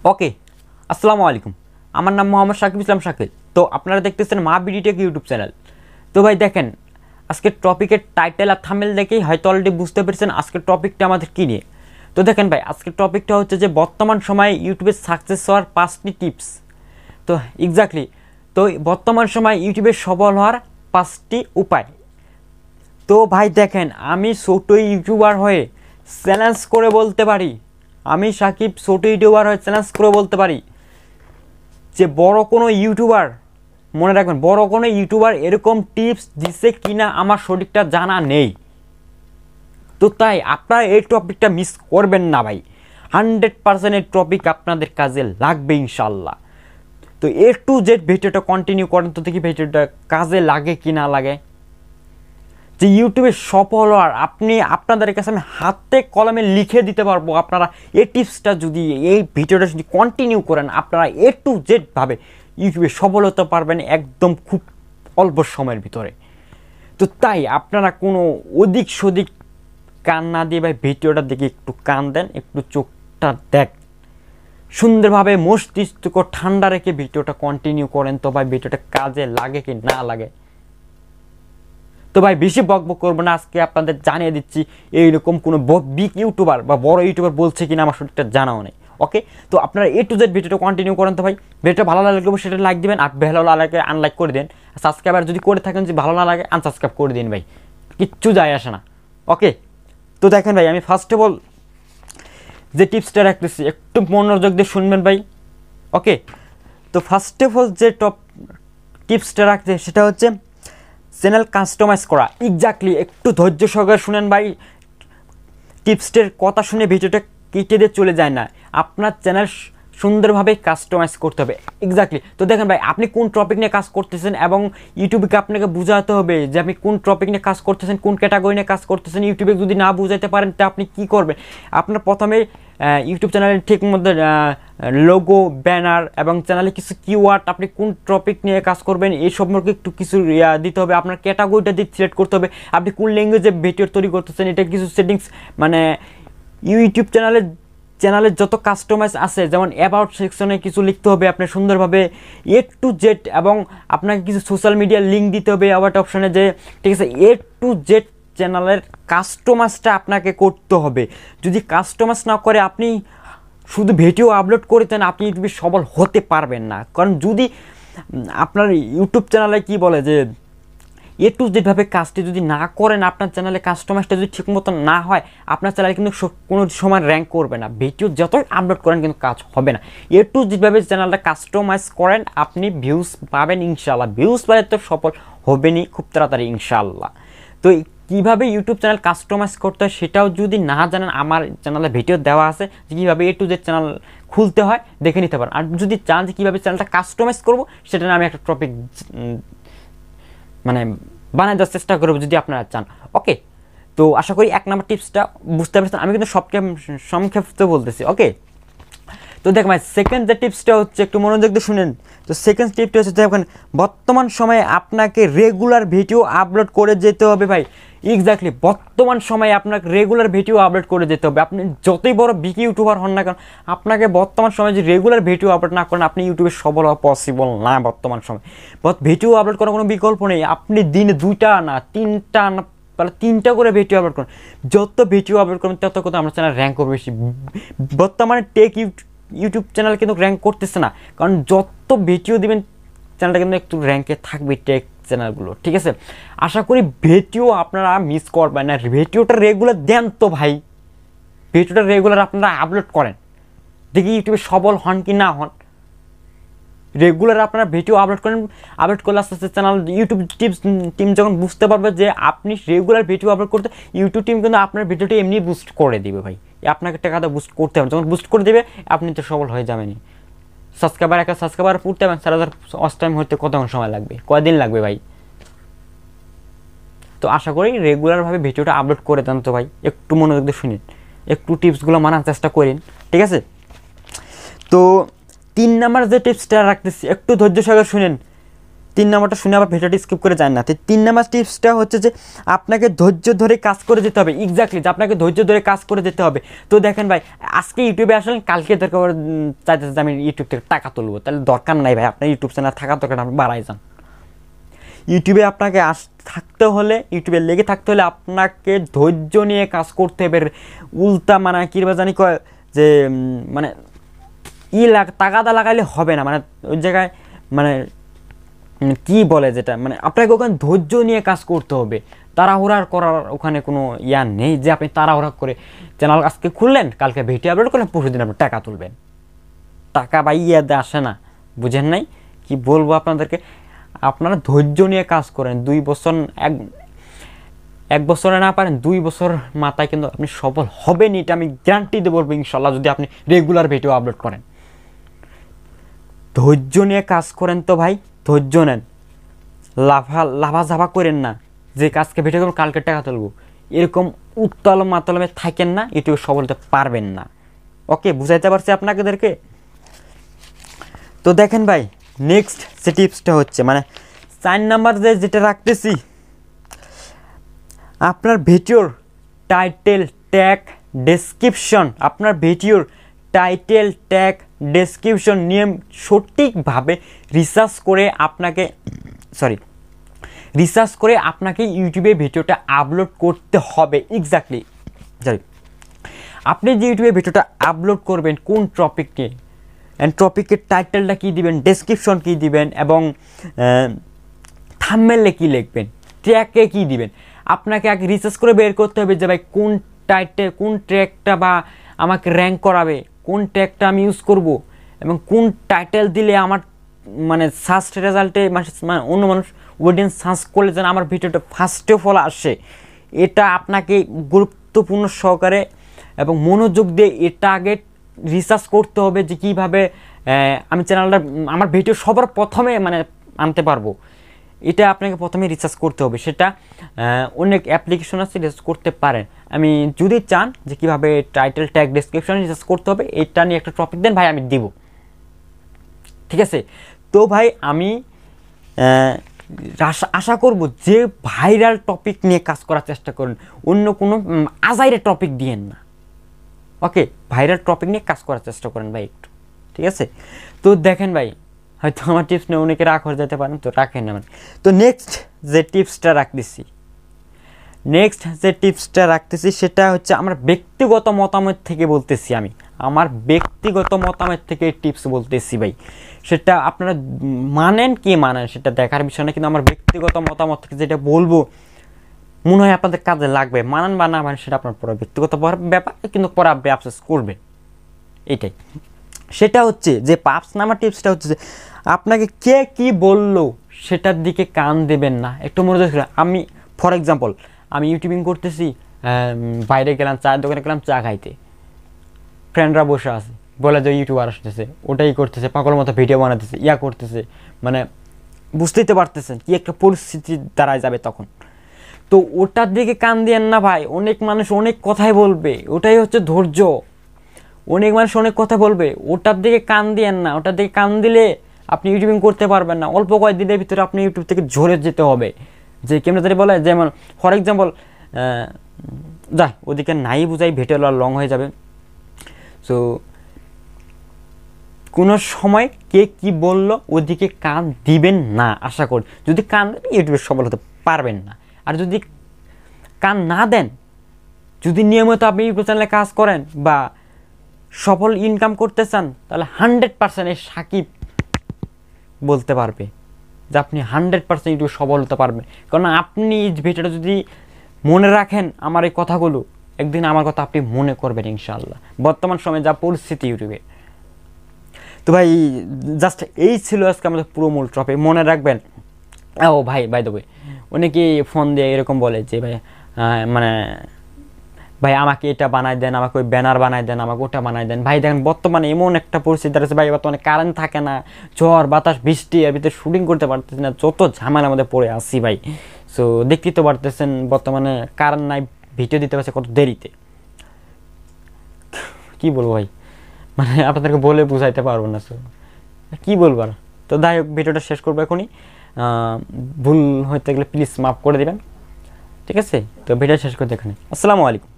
ওকে, আসসালামু আলাইকুম। আমার নাম মোহাম্মদ শাকিব ইসলাম শাকিল। তো আপনারা দেখতেছেন মা বিডিটেক ইউটিউব চ্যানেল। তো ভাই দেখেন, আজকের টপিকের টাইটেল আর থাম্বনেল দেখেই হয়তো অলরেডি বুঝতে পেরেছেন আজকের টপিকটা আমাদের কী নিয়ে। তো দেখেন ভাই, আজকের টপিকটা হচ্ছে যে বর্তমান সময়ে ইউটিউবে সাকসেস হওয়ার 5টি টিপস। তো এক্স্যাক্টলি, তো বর্তমান সময়ে ইউটিউবে সফল হওয়ার 5টি উপায়। তো ভাই দেখেন, আমি ছোট ইউটিউবার হয়ে চ্যালেঞ্জ করে বলতে পারি, আমি সাকিব ছোট ইউটিউবার হয়ে চ্যালেঞ্জ করে বলতে পারি যে বড় কোনো ইউটিউবার, মনে রাখবেন, বড় কোনো ইউটিউবার এরকম টিপস দিচ্ছে কিনা আমার সঠিকটা জানা নেই। তো তাই আপনারা এই টপিকটা মিস করবেন না ভাই, 100% এই টপিক আপনাদের কাজে লাগবে ইনশাল্লাহ। তো A to Z ভিডিওটা কন্টিনিউ করেন, তো দেখি ভিডিওটা কাজে লাগে কি না লাগে। যে ইউটিউবে সফল হওয়ার আপনাদের কাছে আমি হাতে কলমে লিখে দিতে পারবো, আপনারা এই টিপসটা যদি, এই ভিডিওটা যদি কন্টিনিউ করেন, আপনারা A to Z ভাবে ইউটিউবে সফল হতে পারবেন একদম খুব অল্প সময়ের ভিতরে। তো তাই আপনারা কোনো অধিক সদিক কান না দিয়ে ভাই ভিডিওটা দেখে একটু কান দেন, একটু চোখটা দেখ, সুন্দরভাবে মস্তিষ্ক ঠান্ডা রেখে ভিডিওটা কন্টিনিউ করেন। তো ভাই ভিডিওটা কাজে লাগে কি না লাগে। তো ভাই বেশি বকবক করবো না, আজকে আপনাদের জানিয়ে দিচ্ছি এইরকম কোনো বিগ ইউটিউবার বা বড় ইউটিউবার বলছে কিনা আমার সঠিকটা জানাও নেই। ওকে, তো আপনারা A to Z ভিডিওটা কন্টিনিউ করেন। তো ভাই ভিডিওটা ভালো লাগলে সেটা লাইক দিবেন, আর ভালো লাগে আনলাইক করে দেন। সাবস্ক্রাইবার যদি করে থাকেন, যদি ভালো না লাগে আনসাবস্ক্রাইব করে দিন ভাই, কিচ্ছু যায় আসে না। ওকে, তো দেখেন ভাই, আমি ফার্স্ট অফ অল যে টিপসটা রাখতেছি একটু মনোযোগ দিয়ে শুনবেন ভাই। ওকে, তো ফার্স্ট অফ অল যে টিপসটা রাখতে সেটা হচ্ছে চ্যানেল কাস্টমাইজ করা। এক্স্যাক্টলি, একটু ধৈর্য সহকারে শুনেন ভাই, টিপসটার কথা শুনে ভিডিওটা কেটে দিয়ে চলে যায় না। আপনার চ্যানেল সুন্দরভাবে কাস্টমাইজ করতে হবে। এক্স্যাক্টলি, তো দেখেন ভাই, আপনি কোন টপিক নিয়ে কাজ করতেছেন এবং ইউটিউবকে আপনাকে বোঝাতে হবে যে আপনি কোন টপিক নিয়ে কাজ করতেছেন, কোন ক্যাটাগরি নিয়ে কাজ করতেছেন। ইউটিউবে যদি না বুঝাইতে পারেন তা আপনি কী করবেন? আপনার প্রথমে ইউটিউব চ্যানেলের ঠিক মধ্যে লোগো, ব্যানার এবং চ্যানেলে কিছু কিওয়ার্ড, আপনি কোন টপিক নিয়ে কাজ করবেন এই সম্পর্কে একটু কিছু দিতে হবে। আপনার ক্যাটাগরিটা দিয়ে সিলেক্ট করতে হবে, আপনি কোন ল্যাঙ্গুয়েজে ভিডিও তৈরি করতেছেন, এটা কিছু সেটিংস, মানে ইউটিউব চ্যানেলের যত কাস্টমাইজ আছে, যেমন অ্যাবাউট সেকশনে কিছু লিখতে হবে আপনার সুন্দরভাবে A to Z, এবং আপনাকে কিছু সোশ্যাল মিডিয়ার লিঙ্ক দিতে হবে অ্যাবাউট অপশানে, যে ঠিক আছে A to Z চ্যানেলের কাস্টমাইজটা আপনাকে করতে হবে। যদি কাস্টমাইজ না করে আপনি শুধু ভিডিও আপলোড করে দেন, আপনি ইউটিউবে সফল হতে পারবেন না। কারণ যদি আপনার ইউটিউব চ্যানেলে কি বলে যে A to Z ভাবে কাজটি যদি না করেন, আপনার চ্যানেলে কাস্টমাইজটা যদি ঠিক মতো না হয়, আপনার চ্যানেলে কিন্তু কোনো সময় র্যাঙ্ক করবে না। ভিডিও যতই আপলোড করেন কিন্তু কাজ হবে না। A to Z ভাবে চ্যানেলটা কাস্টমাইজ করেন, আপনি ভিউজ পাবেন ইনশাআল্লাহ। ভিউজ পালে তো সফল হবেনই খুব তাড়াতাড়ি ইনশাআল্লাহ। তো কীভাবে ইউটিউব চ্যানেল কাস্টমাইজ করতে হয় সেটাও যদি না জানেন, আমার চ্যানেলে ভিডিও দেওয়া আছে যে কীভাবে A to Z চ্যানেল খুলতে হয়, দেখে নিতে পারেন। আর যদি চান যে কীভাবে চ্যানেলটা কাস্টমাইজ করবো, সেটা নিয়ে আমি একটা টপিক মানে বানায় দেওয়ার চেষ্টা করবো যদি আপনারা চান। ওকে, তো আশা করি 1 নম্বর টিপসটা বুঝতে পারছেন। আমি কিন্তু সংক্ষেপে বলতেছি। ওকে, তো দেখেন ভাই, সেকেন্ড যে টিপসটা হচ্ছে, একটু মনোযোগ দিয়ে শুনেন। তো সেকেন্ড টিপসটা হচ্ছে দেখেন, বর্তমান সময়ে আপনাকে রেগুলার ভিডিও আপলোড করে যেতে হবে ভাই। এক্স্যাক্টলি, বর্তমান সময়ে আপনাকে রেগুলার ভিডিও আপলোড করে যেতে হবে। আপনি যতই বড় বিগ ইউটিউবার হন না কেন, আপনাকে বর্তমান সময়ে যে রেগুলার ভিডিও আপলোড না করেন, আপনি ইউটিউবে সফল হওয়া পসিবল না। বর্তমান সময় ভিডিও আপলোড করার কোনো বিকল্প নেই। আপনি দিনে 2টা না 3টা না, তাহলে 3টা করে ভিডিও আপলোড করুন। যত ভিডিও আপলোড করবেন তত কত আমার চ্যানেল র্যাঙ্ক করবে বেশি। বর্তমানে টেক ইউটিউব চ্যানেল কিন্তু র্যাঙ্ক করতেছে না, কারণ যত ভিডিও দিবেন চ্যানেলটা কিন্তু একটু র্যাঙ্কে থাকবে, টেক চ্যানেলগুলো। ঠিক আছে, আশা করি ভিডিও আপনারা মিস করবেন না। ভিডিওটা রেগুলার দেন তো ভাই, ভিডিওটা রেগুলার আপনারা আপলোড করেন, দেখি ইউটিউবে সফল হন কি না হন। রেগুলার আপনারা ভিডিও আপলোড করেন, আপলোড করলে আস্তে আস্তে চ্যানেল ইউটিউব টিম যখন বুঝতে পারবে যে আপনি রেগুলার ভিডিও আপলোড করতে, ইউটিউব টিম কিন্তু আপনার ভিডিওটি এমনি বুস্ট করে দিবে ভাই। আপনাকে টাকাটা বুস্ট করতে হবে, যখন বুস্ট করে দেবে আপনি তো সফল হয়ে যাবেনই। সাবস্ক্রাইবার পড়তে এবং 4000 ওয়াচ টাইম হতে কতক্ষণ সময় লাগবে, কয়দিন লাগবে ভাই? তো আশা করি রেগুলারভাবে ভিডিওটা আপলোড করে দেন তো ভাই। একটু মনোযোগ দিয়ে শুনুন, একটু টিপসগুলো মানার চেষ্টা করেন, ঠিক আছে? তো 3 নম্বর যে টিপসটা রাখতেছি, একটু ধৈর্য সহকারে শুনেন। 3 নাম্বারটা শুনে আবার ভিডিওটি স্কিপ করে যান না। তো 3 নাম্বার টিপসটা হচ্ছে যে আপনাকে ধৈর্য ধরে কাজ করে যেতে হবে। এক্স্যাক্টলি, যে আপনাকে ধৈর্য ধরে কাজ করে যেতে হবে। তো দেখেন ভাই, আজকে ইউটিউবে আসলেন, কালকে দরকার চাইতেছে যে আমি ইউটিউব থেকে টাকা তুলবো, তাহলে দরকার নাই ভাই, আপনার ইউটিউব চ্যানেল থাকার দরকার, আপনি বাড়াই যান। ইউটিউবে আপনাকে থাকতে হলে, ইউটিউবে লেগে থাকতে হলে আপনাকে ধৈর্য নিয়ে কাজ করতে হবে। উল্টা মানে কী জানি কয় যে মানে তাগাদা লাগাইলে হবে না, মানে ওই জায়গায় মানে কি বলে যেটা, মানে আপনাকে ওখানে ধৈর্য নিয়ে কাজ করতে হবে। তাড়াহুড়ার করার ওখানে কোনো ইয়া নেই যে আপনি তাড়াহুড়া করে চ্যানেল আজকে খুললেন, কালকে ভিডিও আপলোড করলেন, পরশুদিন আপনি টাকা তুলবেন। টাকা বা ইয়াদে আসে না, বুঝেন নাই? কি বলবো আপনাদেরকে, আপনারা ধৈর্য নিয়ে কাজ করেন। 2 বছর, এক বছরে না পারেন, 2 বছর মাথায় কিন্তু আপনি সফল হবেন, এটা আমি গ্যারান্টি দিয়ে বলবো ইনশাল্লাহ, যদি আপনি রেগুলার ভিডিও আপলোড করেন। ধৈর্য নিয়ে কাজ করেন তো ভাই, ধৈর্য নেন, লাফাঝাফা করেন না যে আজকে ভিডিও করবো কালকে টাকা তুলবো, এরকম উত্তাল মাতলমে থাকেন না, ইউটিউবে সফল হতে পারবেন না। ওকে, বুঝাইতে পারছি আপনাদেরকে? তো দেখেন ভাই, নেক্সট যে টিপসটা হচ্ছে মানে 4 নাম্বার যেটা রাখতেছি, আপনার ভিডিওর টাইটেল, ট্যাগ, ডেসক্রিপশন, আপনার ভিডিওর টাইটেল, ট্যাগ, ডেসক্রিপশন নিয়ে সঠিকভাবে রিসার্চ করে আপনাকে ইউটিউবে ভিডিওটা আপলোড করতে হবে। এক্স্যাক্টলি, আপনি যে ইউটিউবে ভিডিওটা আপলোড করবেন কোন টপিক নিয়ে, অ্যান্ড টপিকের টাইটেলটা কী দিবেন, ডেসক্রিপশন কী দিবেন, এবং থাম্বনেলে কী লিখবেন, ট্র্যাকে কী দিবেন, আপনাকে আগে রিসার্চ করে বের করতে হবে যে ভাই কোন টাইটেল, কোন ট্র্যাকটা বা আমাকে র্যাঙ্ক করাবে, কোন ট্র্যাকটা আমি ইউজ করব, এবং কোন টাইটেল দিলে আমার মানে সার্চ রেজাল্টে মানে অন্য মানুষ অডিয়েন্স সার্চ করলে যেন আমার ভিডিওটা ফার্স্টে ফল আসে। এটা আপনাকে গুরুত্বপূর্ণ সহকারে এবং মনোযোগ দিয়ে এটা আগে রিসার্চ করতে হবে যে কীভাবে আমি চ্যানেলটা, আমার ভিডিও সবার প্রথমে মানে আনতে পারবো। এটা আপনাকে প্রথমে রিসার্চ করতে হবে। সেটা অনেক অ্যাপ্লিকেশন আছে, রিসার্চ করতে পারেন। আমি যদি চান যে কীভাবে টাইটেল, ট্যাগ, ডেসক্রিপশন রিসার্চ করতে হবে, এটা নিয়ে একটা টপিক দেন ভাই, আমি দিব, ঠিক আছে? তো ভাই আমি আশা করব যে ভাইরাল টপিক নিয়ে কাজ করার চেষ্টা করুন, অন্য কোনো আজাইরে টপিক দিয়েন না। ওকে, ভাইরাল টপিক নিয়ে কাজ করার চেষ্টা করেন ভাই একটু, ঠিক আছে? তো দেখেন ভাই, হয়তো আমার টিপস নিয়ে অনেকে রাগ হয়ে যেতে পারেন, তো রাখেন না। তো নেক্সট যে টিপসটা রাখতেছি সেটা হচ্ছে আমার ব্যক্তিগত মতামত থেকে বলতেছি। আমি আমার ব্যক্তিগত মতামত থেকে টিপস বলতেছি ভাই, সেটা আপনারা মানেন কি মানেন সেটা দেখার বিষয় না, কিন্তু আমার ব্যক্তিগত মতামত থেকে যেটা বলবো মনে হয় আপনাদের কাজে লাগবে। মানান বা না মানেন সেটা আপনার পরে ব্যক্তিগত ব্যাপার, কিন্তু পরে আপনি আফসোস করবেন, এটাই। সেটা হচ্ছে যে 5 নাম্বার টিপসটা হচ্ছে যে আপনাকে কে কি বললো সেটার দিকে কান দেবেন না, একটু মনোযোগ দিন। আমি ফর এক্সাম্পল, আমি ইউটিউবিং করতেছি, বাইরে গেলাম, চায়ের দোকানে গেলাম চা খাইতে, ফ্রেন্ডরা বসে আছে, বলে যে ইউটিউবার আসতেছে, ওটাই করতেছে, পাগলের মতো ভিডিও বানাতেছে, করতেছে, মানে বুঝতেই তো পারতেছেন কি একটা পরিস্থিতি দাঁড়ায় যাবে তখন। তো ওটার দিকে কান দিয়েন না ভাই, অনেক মানুষ অনেক কথাই বলবে, ওটাই হচ্ছে ধৈর্য। অনেক মানুষ অনেক কথা বলবে, ওটার দিকে কান দিয়েন না। ওটার দিকে কান দিলে আপনি ইউটিউবিং করতে পারবেন না। অল্প কয়েকদিনের ভিতরে আপনি ইউটিউব থেকে ঝরে যেতে হবে। যে কেমন জানি বলে, যেমন ফর এক্সাম্পল যাই ওদিকে নাই বুঝাই, ভিডিও লং হয়ে যাবে। সো কোনো সময় কে কি বললো ওদিকে কান দিবেন না, আশা করি। যদি কান দেন ইউটিউবে সফল হতে পারবেন না। আর যদি কান না দেন, যদি নিয়মিত আপনি ইউটিউব চ্যানেলে কাজ করেন বা সফল ইনকাম করতে চান, তাহলে 100% এই সাকিব বলতে পারবে যে আপনি 100% ইউটিউবে সফল হতে পারবেন। কারণ আপনি এই ভিডিওটা যদি মনে রাখেন, আমার এই কথাগুলো, একদিন আমার কথা আপনি মনে করবেন ইনশাআল্লাহ। বর্তমান সময়ে যা পরিস্থিতি ইউটিউবে। তো ভাই জাস্ট এই ছিল আজকে আমাদের পুরো মূল টপিক, মনে রাখবেন। ও ভাই, বাই দ্য ওয়ে, অনেকেই ফোন দিয়ে এরকম বলে যে ভাই মানে ভাই আমাকে এটা বানাই দেন, আমাকে ওই ব্যানার বানাই দেন, আমাকে ওটা বানাই দেন। ভাই দেখেন বর্তমানে এমন একটা পরিস্থিতি আছে ভাই, বর্তমানে কারেন্ট থাকে না, ঝড় বাতাস বৃষ্টি, এর ভিতরে শুটিং করতে পারতেছি না, যত ঝামেলার মধ্যে পড়ে আসি ভাই। সো দেখতেই তো পারতেছেন বর্তমানে কারেন্ট নাই, ভিডিও দিতে পারছে কত দেরিতে। কি বলবো ভাই, মানে আপনাদেরকে বলে বুঝাইতে পারবো না। সো কি বলবো আর। তো যাই হোক, ভিডিওটা শেষ করবো এখনই। ভুল হতে গেলে প্লিজ মাফ করে দেবেন, ঠিক আছে? তো ভিডিও শেষ করতে এখানে। আসসালামু আলাইকুম।